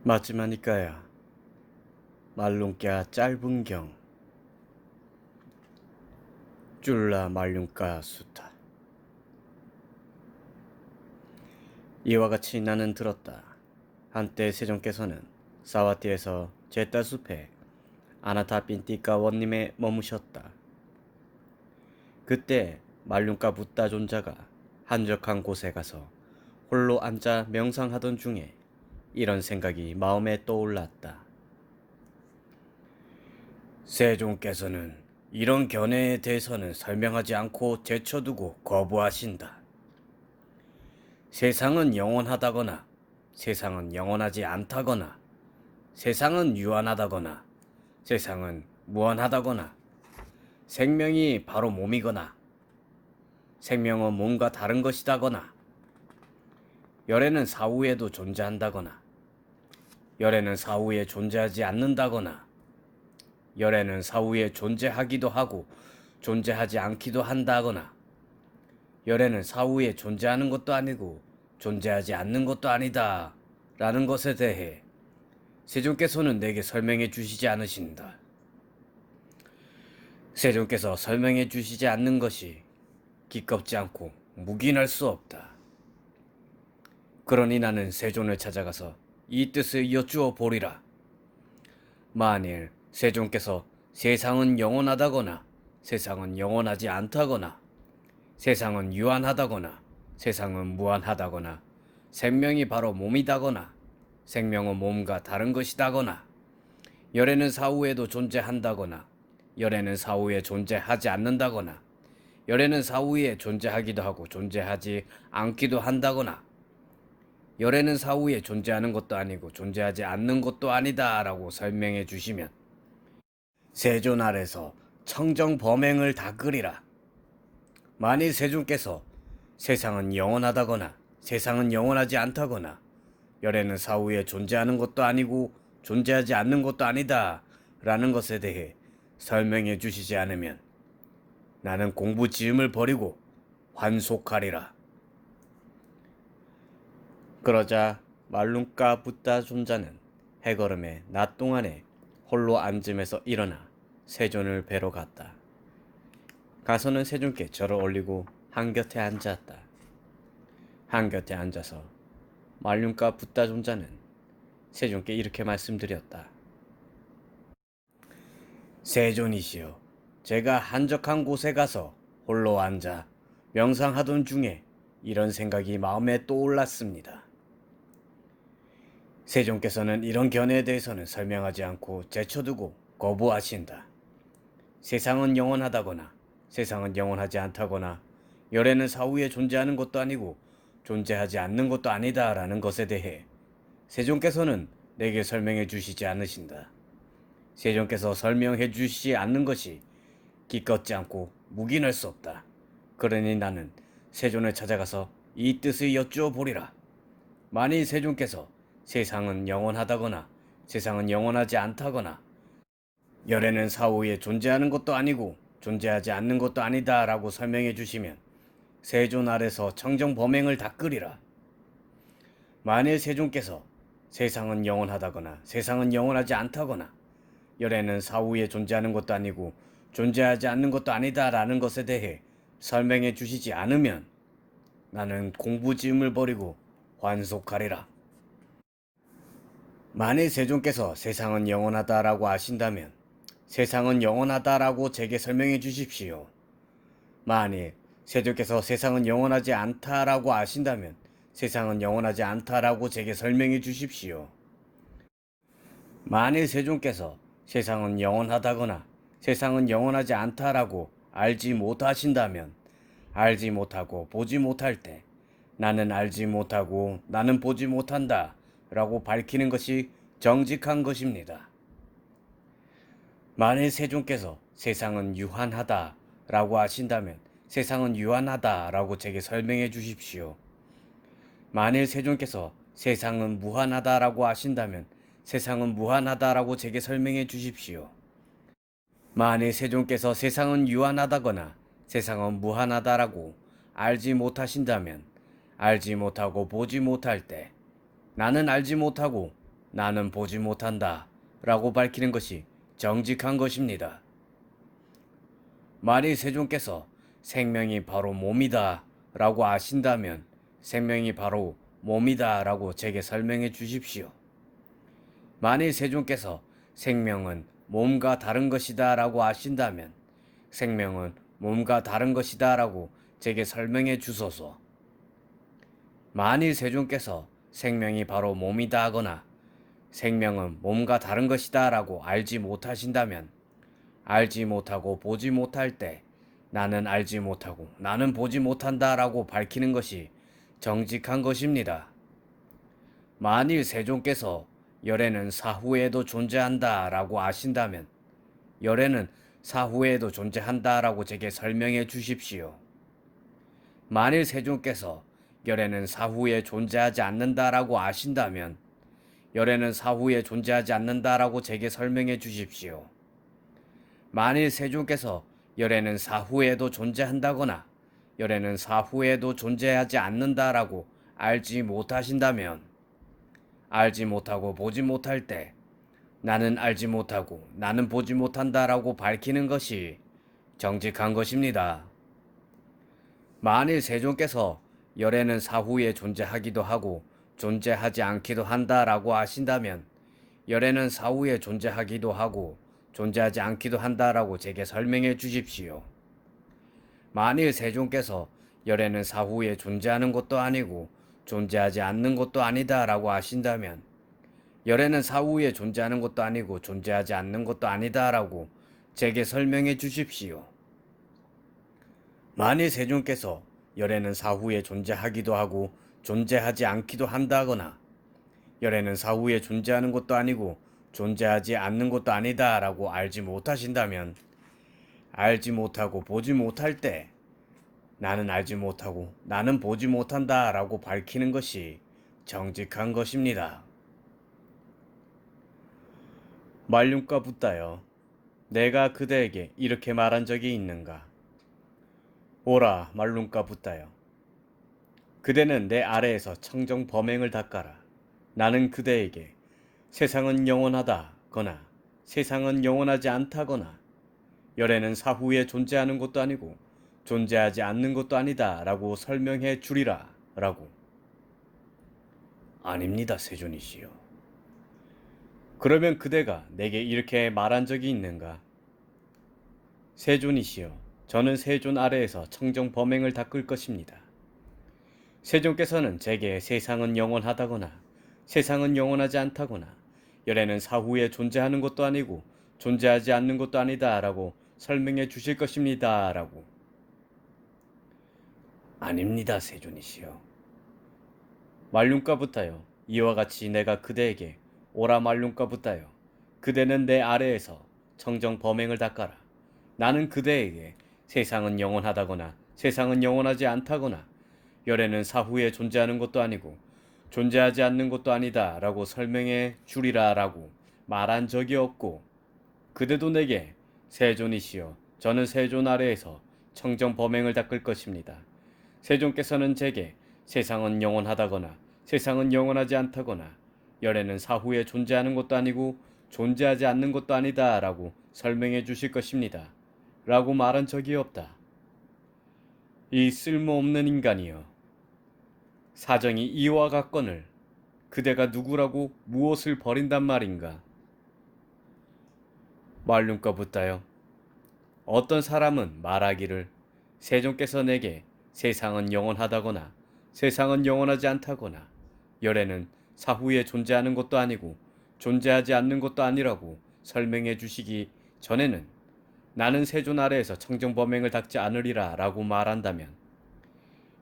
맞지마니까야 말lun꺄 짧은경 쫄라 말lun꺄 수타. 이와 같이 나는 들었다. 한때 세종께서는 사와티에서 제따숲에 아나타핀티카 원님에 머무셨다. 그때 말lun꺄 붓다 존자가 한적한 곳에 가서 홀로 앉아 명상하던 중에 이런 생각이 마음에 떠올랐다. 세종께서는 이런 견해에 대해서는 설명하지 않고 제쳐두고 거부하신다. 세상은 영원하다거나 세상은 영원하지 않다거나 세상은 유한하다거나 세상은 무한하다거나 생명이 바로 몸이거나 생명은 몸과 다른 것이다거나 열애는 사후에도 존재한다거나 열애는 사후에 존재하지 않는다거나 열애는 사후에 존재하기도 하고 존재하지 않기도 한다거나 열애는 사후에 존재하는 것도 아니고 존재하지 않는 것도 아니다 라는 것에 대해 세종께서는 내게 설명해 주시지 않으신다. 세종께서 설명해 주시지 않는 것이 기껍지 않고 묵인할 수 없다. 그러니 나는 세존을 찾아가서 이 뜻을 여쭈어 보리라. 만일 세종께서 세상은 영원하다거나 세상은 영원하지 않다거나 세상은 유한하다거나 세상은 무한하다거나 생명이 바로 몸이다거나 생명은 몸과 다른 것이다거나 열애는 사후에도 존재한다거나 열애는 사후에 존재하지 않는다거나 열애는 사후에 존재하기도 하고 존재하지 않기도 한다거나 열애는 사후에 존재하는 것도 아니고 존재하지 않는 것도 아니다 라고 설명해 주시면 세존 아래서 청정 범행을 닦으리라. 만일 세종께서 세상은 영원하다거나 세상은 영원하지 않다거나 열애는 사후에 존재하는 것도 아니고 존재하지 않는 것도 아니다 라는 것에 대해 설명해 주시지 않으면 나는 공부 지음을 버리고 환속하리라. 그러자 말lun꺄 붓다 존자는 해걸음에 낮 동안에 홀로 앉음에서 일어나 세존을 뵈러 갔다. 가서는 세종께 절을 올리고 한곁에 앉았다. 한곁에 앉아서 말lun꺄 붓다 존자는 세종께 이렇게 말씀드렸다. 세존이시여, 제가 한적한 곳에 가서 홀로 앉아 명상하던 중에 이런 생각이 마음에 떠올랐습니다. 세종께서는 이런 견해에 대해서는 설명하지 않고 제쳐두고 거부하신다. 세상은 영원하다거나 세상은 영원하지 않다거나 열애는 사후에 존재하는 것도 아니고 존재하지 않는 것도 아니다 라는 것에 대해 세종께서는 내게 설명해 주시지 않으신다. 세종께서 설명해 주시지 않는 것이 기껏지 않고 묵인할 수 없다. 그러니 나는 세존을 찾아가서 이 뜻을 여쭈어 보리라. 만일 세종께서 세상은 영원하다거나 세상은 영원하지 않다거나 열애는 사후에 존재하는 것도 아니고 존재하지 않는 것도 아니다 라고 설명해 주시면 세존 아래서 청정 범행을 닦으리라. 만일 세종께서 세상은 영원하다거나 세상은 영원하지 않다거나 열애는 사후에 존재하는 것도 아니고 존재하지 않는 것도 아니다 라는 것에 대해 설명해 주시지 않으면 나는 공부지음을 버리고 환속하리라. 만일 세종께서 세상은 영원하다라고 아신다면 세상은 영원하다라고 제게 설명해 주십시오. 만일 세종께서 세상은 영원하지 않다라고 아신다면 세상은 영원하지 않다라고 제게 설명해 주십시오. 만일 세종께서 세상은 영원하다거나 세상은 영원하지 않다라고 알지 못하신다면 알지 못하고 보지 못할 때 나는 알지 못하고 나는 보지 못한다 라고 밝히는 것이 정직한 것입니다. 만일 세종께서 세상은 유한하다 라고 하신다면 세상은 유한하다 라고 제게 설명해 주십시오. 만일 세종께서 세상은 무한하다 라고 하신다면 세상은 무한하다 라고 제게 설명해 주십시오. 만일 세종께서 세상은 유한하다거나 세상은 무한하다 라고 알지 못하신다면 알지 못하고 보지 못할 때 나는 알지 못하고 나는 보지 못한다 라고 밝히는 것이 정직한 것입니다. 만일 세존께서 생명이 바로 몸이다 라고 아신다면 생명이 바로 몸이다 라고 제게 설명해 주십시오. 만일 세존께서 생명은 몸과 다른 것이다 라고 아신다면 생명은 몸과 다른 것이다 라고 제게 설명해 주소서. 만일 세존께서 생명이 바로 몸이다 하거나 생명은 몸과 다른 것이다 라고 알지 못하신다면 알지 못하고 보지 못할 때 나는 알지 못하고 나는 보지 못한다 라고 밝히는 것이 정직한 것입니다. 만일 세존께서 열애는 사후에도 존재한다 라고 아신다면 열애는 사후에도 존재한다 라고 제게 설명해 주십시오. 만일 세존께서 열애는 사후에 존재하지 않는다 라고 아신다면 열애는 사후에 존재하지 않는다 라고 제게 설명해 주십시오. 만일 세존께서 열애는 사후에도 존재한다거나 열애는 사후에도 존재하지 않는다라고 알지 못하신다면 알지 못하고 보지 못할 때 나는 알지 못하고 나는 보지 못한다라고 밝히는 것이 정직한 것입니다. 만일 세존께서 열애는 사후에 존재하기도 하고 존재하지 않기도 한다라고 아신다면 열애는 사후에 존재하기도 하고 존재하지 않기도 한다라고 제게 설명해 주십시오. 만일 세존께서 열애는 사후에 존재하는 것도 아니고 존재하지 않는 것도 아니다라고 아신다면 열애는 사후에 존재하는 것도 아니고 존재하지 않는 것도 아니다라고 제게 설명해 주십시오. 만일 세존께서 열애는 사후에 존재하기도 하고 존재하지 않기도 한다거나 열애는 사후에 존재하는 것도 아니고 존재하지 않는 것도 아니다 라고 알지 못하신다면 알지 못하고 보지 못할 때 나는 알지 못하고 나는 보지 못한다 라고 밝히는 것이 정직한 것입니다. 말륜과 붓다여 내가 그대에게 이렇게 말한 적이 있는가? 오라 말륜과 붓다여 그대는 내 아래에서 청정 범행을 닦아라. 나는 그대에게 세상은 영원하다거나 세상은 영원하지 않다거나 열애는 사후에 존재하는 것도 아니고 존재하지 않는 것도 아니다 라고 설명해 주리라 라고. 아닙니다 세존이시여. 그러면 그대가 내게 이렇게 말한 적이 있는가? 세존이시여 저는 세존 아래에서 청정 범행을 닦을 것입니다. 세존께서는 제게 세상은 영원하다거나 세상은 영원하지 않다거나 열애는 사후에 존재하는 것도 아니고 존재하지 않는 것도 아니다 라고 설명해 주실 것입니다 라고. 아닙니다 세존이시여. 말륜가부터여 이와 같이 내가 그대에게 오라 말륜가부터여 그대는 내 아래에서 청정 범행을 닦아라. 나는 그대에게 세상은 영원하다거나 세상은 영원하지 않다거나 열애는 사후에 존재하는 것도 아니고 존재하지 않는 것도 아니다 라고 설명해 주리라 라고 말한 적이 없고 그대도 내게 세존이시여 저는 세존 아래에서 청정 범행을 닦을 것입니다. 세존께서는 제게 세상은 영원하다거나 세상은 영원하지 않다거나 열애는 사후에 존재하는 것도 아니고 존재하지 않는 것도 아니다 라고 설명해 주실 것입니다. 라고 말한 적이 없다. 이 쓸모없는 인간이여. 사정이 이와 같거늘 그대가 누구라고 무엇을 버린단 말인가? 말륜과 붓다여 어떤 사람은 말하기를 세존께서 내게 세상은 영원하다거나 세상은 영원하지 않다거나 열애는 사후에 존재하는 것도 아니고 존재하지 않는 것도 아니라고 설명해 주시기 전에는 나는 세존 아래에서 청정범행을 닦지 않으리라 라고 말한다면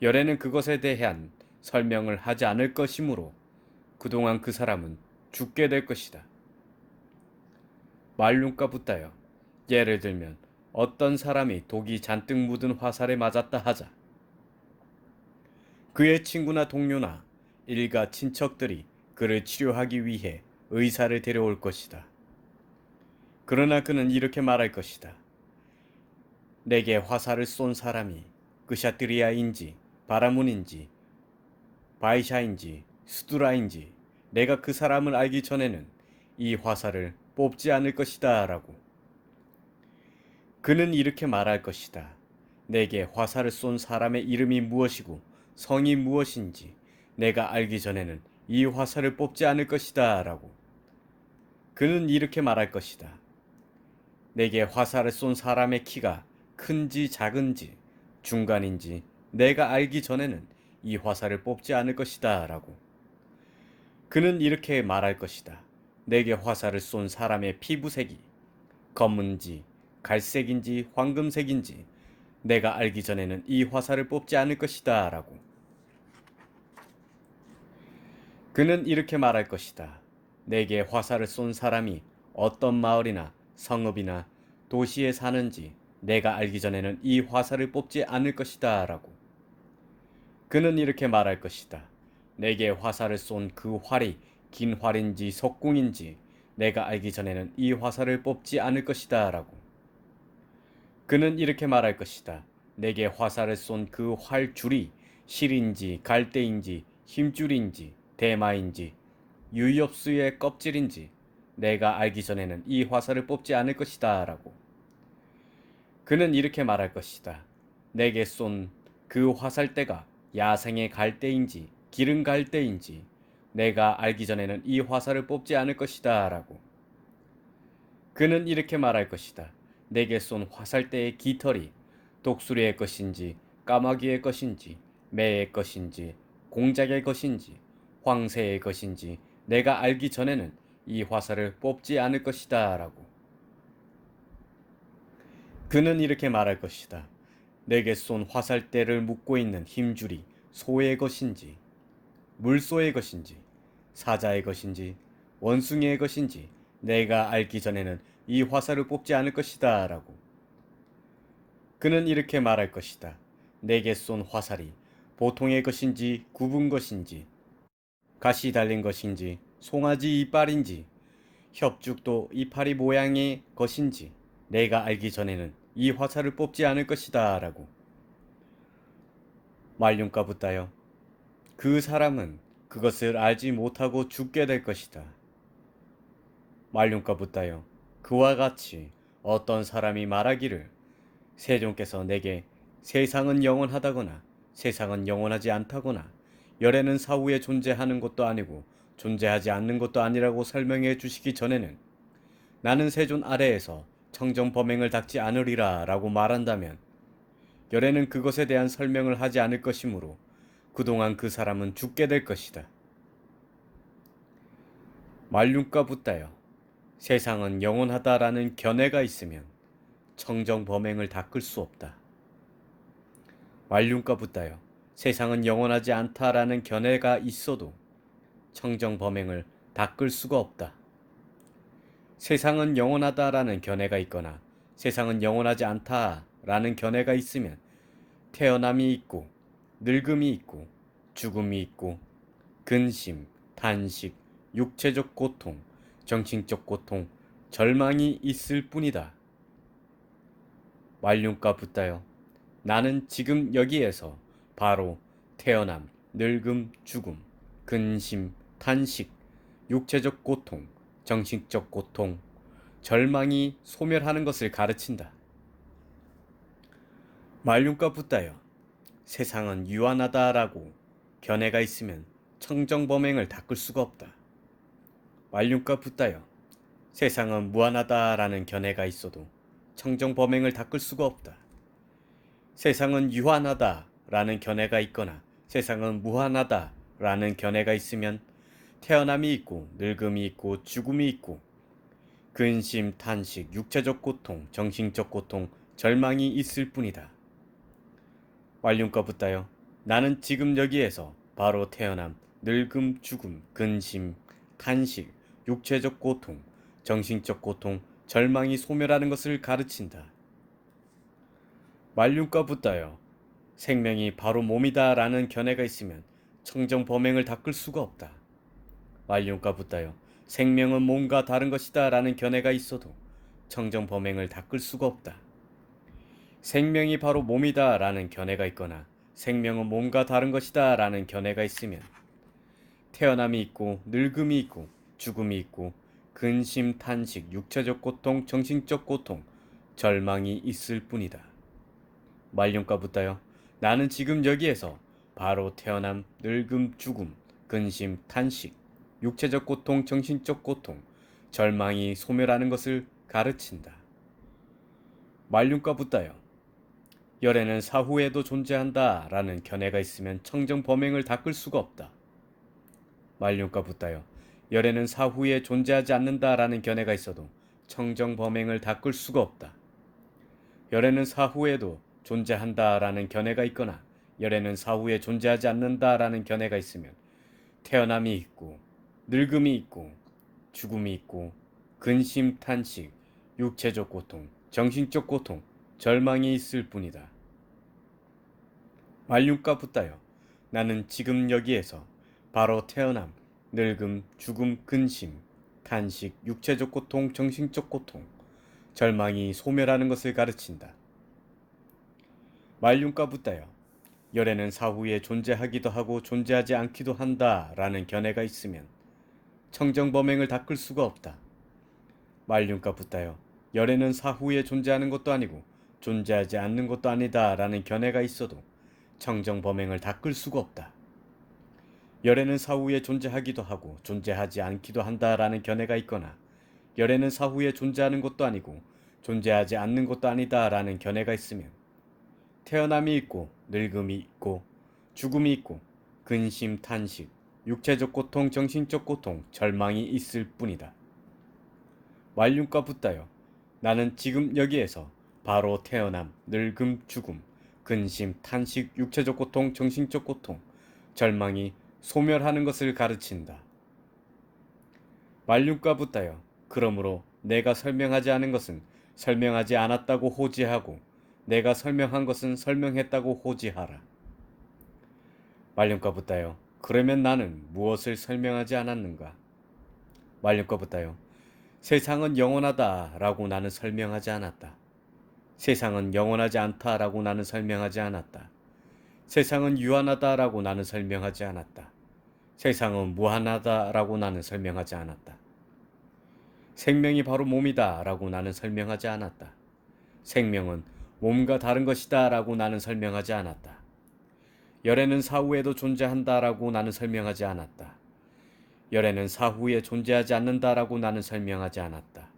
열애는 그것에 대한 설명을 하지 않을 것이므로 그동안 그 사람은 죽게 될 것이다. 말륜과 붓다여 예를 들면 어떤 사람이 독이 잔뜩 묻은 화살에 맞았다 하자. 그의 친구나 동료나 일가 친척들이 그를 치료하기 위해 의사를 데려올 것이다. 그러나 그는 이렇게 말할 것이다. 내게 화살을 쏜 사람이 그샤트리아인지 바라문인지 바이샤인지 수두라인지 내가 그 사람을 알기 전에는 이 화살을 뽑지 않을 것이다 라고. 그는 이렇게 말할 것이다. 내게 화살을 쏜 사람의 이름이 무엇이고 성이 무엇인지 내가 알기 전에는 이 화살을 뽑지 않을 것이다 라고. 그는 이렇게 말할 것이다. 내게 화살을 쏜 사람의 키가 큰지 작은지 중간인지 내가 알기 전에는 이 화살을 뽑지 않을 것이다 라고. 그는 이렇게 말할 것이다. 내게 화살을 쏜 사람의 피부색이 검은지 갈색인지 황금색인지 내가 알기 전에는 이 화살을 뽑지 않을 것이다 라고. 그는 이렇게 말할 것이다. 내게 화살을 쏜 사람이 어떤 마을이나 성읍이나 도시에 사는지 내가 알기 전에는 이 화살을 뽑지 않을 것이다 라고. 그는 이렇게 말할 것이다. 내게 화살을 쏜 그 활이 긴 활인지 석궁인지 내가 알기 전에는 이 화살을 뽑지 않을 것이다 라고. 그는 이렇게 말할 것이다. 내게 화살을 쏜 그 활줄이 실인지 갈대인지 힘줄인지 대마인지 유엽수의 껍질인지 내가 알기 전에는 이 화살을 뽑지 않을 것이다 라고. 그는 이렇게 말할 것이다. 내게 쏜 그 화살대가 야생의 갈대인지 기른 갈대인지 내가 알기 전에는 이 화살을 뽑지 않을 것이다 라고. 그는 이렇게 말할 것이다. 내게 쏜 화살대의 깃털이 독수리의 것인지 까마귀의 것인지 매의 것인지 공작의 것인지 황새의 것인지 내가 알기 전에는 이 화살을 뽑지 않을 것이다 라고. 그는 이렇게 말할 것이다. 내게 쏜 화살대를 묶고 있는 힘줄이 소의 것인지 물소의 것인지 사자의 것인지 원숭이의 것인지 내가 알기 전에는 이 화살을 뽑지 않을 것이다 라고. 그는 이렇게 말할 것이다. 내게 쏜 화살이 보통의 것인지 굽은 것인지 가시 달린 것인지 송아지 이빨인지 협죽도 이파리 모양의 것인지 내가 알기 전에는 이 화살을 뽑지 않을 것이다 라고. 말륜가 붙다여 그 사람은 그것을 알지 못하고 죽게 될 것이다. 말륜가 붙다여 그와 같이 어떤 사람이 말하기를 세존께서 내게 세상은 영원하다거나 세상은 영원하지 않다거나 열에는 사후에 존재하는 것도 아니고 존재하지 않는 것도 아니라고 설명해 주시기 전에는 나는 세존 아래에서 청정범행을 닦지 않으리라 라고 말한다면 열에는 그것에 대한 설명을 하지 않을 것이므로 그동안 그 사람은 죽게 될 것이다. 말륜가 붙다여 세상은 영원하다라는 견해가 있으면 청정범행을 닦을 수 없다. 말륜가 붙다여 세상은 영원하지 않다라는 견해가 있어도 청정범행을 닦을 수가 없다. 세상은 영원하다라는 견해가 있거나 세상은 영원하지 않다라는 견해가 있으면 태어남이 있고 늙음이 있고 죽음이 있고 근심, 탄식, 육체적 고통, 정신적 고통, 절망이 있을 뿐이다. 말륜가 붙다여 나는 지금 여기에서 바로 태어남, 늙음, 죽음, 근심, 탄식, 육체적 고통, 정신적 고통, 절망이 소멸하는 것을 가르친다. 말륜가 붙다여 세상은 유한하다라고 견해가 있으면 청정범행을 닦을 수가 없다. 말륜가 붙다여 세상은 무한하다라는 견해가 있어도 청정범행을 닦을 수가 없다. 세상은 유한하다라는 견해가 있거나 세상은 무한하다라는 견해가 있으면 태어남이 있고 늙음이 있고 죽음이 있고 근심, 탄식, 육체적 고통, 정신적 고통, 절망이 있을 뿐이다. 말륜가 붙다여 나는 지금 여기에서 바로 태어남, 늙음, 죽음, 근심, 탄식, 육체적 고통, 정신적 고통, 절망이 소멸하는 것을 가르친다. 말륜가 붙다여 생명이 바로 몸이다 라는 견해가 있으면 청정범행을 닦을 수가 없다. 말륜가 붙다여 생명은 몸과 다른 것이다 라는 견해가 있어도 청정범행을 닦을 수가 없다. 생명이 바로 몸이다 라는 견해가 있거나 생명은 몸과 다른 것이다 라는 견해가 있으면 태어남이 있고 늙음이 있고 죽음이 있고 근심, 탄식, 육체적 고통, 정신적 고통, 절망이 있을 뿐이다. 말륜과 붙다여 나는 지금 여기에서 바로 태어남, 늙음, 죽음, 근심, 탄식, 육체적 고통, 정신적 고통, 절망이 소멸하는 것을 가르친다. 말륜과 붙다여 열애는 사후에도 존재한다 라는 견해가 있으면 청정범행을 닦을 수가 없다. 말륜과 붙다여 열애는 사후에 존재하지 않는다 라는 견해가 있어도 청정범행을 닦을 수가 없다. 열애는 사후에도 존재한다 라는 견해가 있거나 열애는 사후에 존재하지 않는다 라는 견해가 있으면 태어남이 있고 늙음이 있고 죽음이 있고 근심, 탄식, 육체적 고통, 정신적 고통, 절망이 있을 뿐이다. 말륜과 붙다여 나는 지금 여기에서 바로 태어남, 늙음, 죽음, 근심, 탄식, 육체적 고통, 정신적 고통, 절망이 소멸하는 것을 가르친다. 말륜과 붙다여 열애는 사후에 존재하기도 하고 존재하지 않기도 한다 라는 견해가 있으면 청정범행을 닦을 수가 없다. 말륜과 붙다여 열애는 사후에 존재하는 것도 아니고 존재하지 않는 것도 아니다 라는 견해가 있어도 청정범행을 닦을 수가 없다. 열애는 사후에 존재하기도 하고 존재하지 않기도 한다라는 견해가 있거나 열애는 사후에 존재하는 것도 아니고 존재하지 않는 것도 아니다라는 견해가 있으면 태어남이 있고 늙음이 있고 죽음이 있고 근심, 탄식, 육체적 고통, 정신적 고통, 절망이 있을 뿐이다. 말륜과 붙다여 나는 지금 여기에서 바로 태어남, 늙음, 죽음, 근심, 탄식, 육체적 고통, 정신적 고통, 절망이 소멸하는 것을 가르친다. 말륜과 붙다여 그러므로 내가 설명하지 않은 것은 설명하지 않았다고 호지하고 내가 설명한 것은 설명했다고 호지하라. 말륜과 붙다여 그러면 나는 무엇을 설명하지 않았는가? 말륜과 붙다여 세상은 영원하다 라고 나는 설명하지 않았다. 세상은 영원하지 않다 라고 나는 설명하지 않았다. 세상은 유한하다 라고 나는 설명하지 않았다. 세상은 무한하다 라고 나는 설명하지 않았다. 생명이 바로 몸이다 라고 나는 설명하지 않았다. 생명은 몸과 다른 것이다 라고 나는 설명하지 않았다. 열애는 사후에도 존재한다 라고 나는 설명하지 않았다. 열애는 사후에 존재하지 않는다 라고 나는 설명하지 않았다.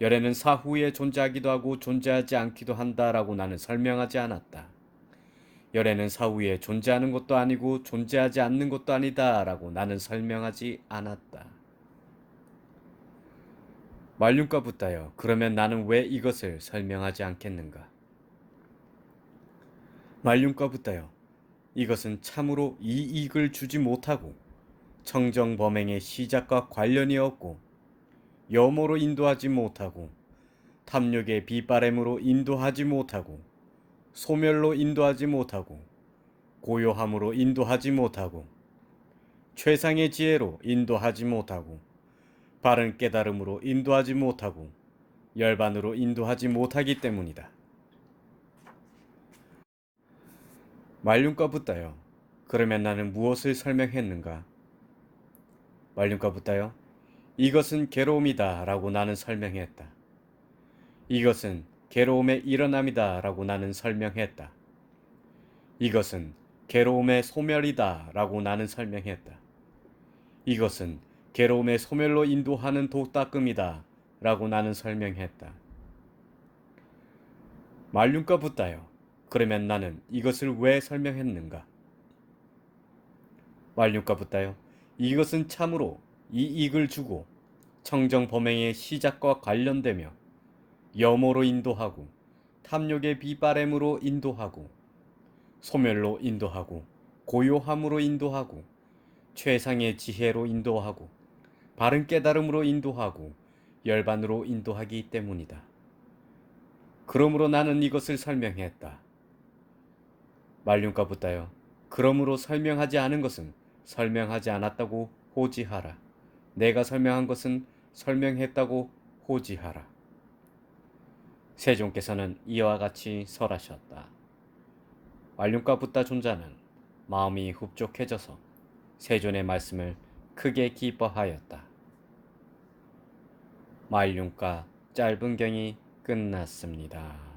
열애는 사후에 존재하기도 하고 존재하지 않기도 한다 라고 나는 설명하지 않았다. 열애는 사후에 존재하는 것도 아니고 존재하지 않는 것도 아니다 라고 나는 설명하지 않았다. 말륜과 붙다여 그러면 나는 왜 이것을 설명하지 않겠는가? 말륜과 붙다여 이것은 참으로 이익을 주지 못하고 청정범행의 시작과 관련이 없고 염호로 인도하지 못하고 탐욕의 비바램으로 인도하지 못하고 소멸로 인도하지 못하고 고요함으로 인도하지 못하고 최상의 지혜로 인도하지 못하고 바른 깨달음으로 인도하지 못하고 열반으로 인도하지 못하기 때문이다. 말륜과 붙다여 그러면 나는 무엇을 설명했는가? 말륜과 붙다여 이것은 괴로움이다 라고 나는 설명했다. 이것은 괴로움의 일어남이다 라고 나는 설명했다. 이것은 괴로움의 소멸이다 라고 나는 설명했다. 이것은 괴로움의 소멸로 인도하는 도닦음이다 라고 나는 설명했다. 말륜과 붙다여 그러면 나는 이것을 왜 설명했는가? 말륜과 붙다여 이것은 참으로 이익을 주고 청정범행의 시작과 관련되며 염호로 인도하고 탐욕의 비바램으로 인도하고 소멸로 인도하고 고요함으로 인도하고 최상의 지혜로 인도하고 바른 깨달음으로 인도하고 열반으로 인도하기 때문이다. 그러므로 나는 이것을 설명했다. 말륜과 붙다여 그러므로 설명하지 않은 것은 설명하지 않았다고 호지하라. 내가 설명한 것은 설명했다고 호지하라. 세종께서는 이와 같이 설하셨다. 말륜과 붙다 존자는 마음이 흡족해져서 세존의 말씀을 크게 기뻐하였다. 말륜가 짧은 경이 끝났습니다.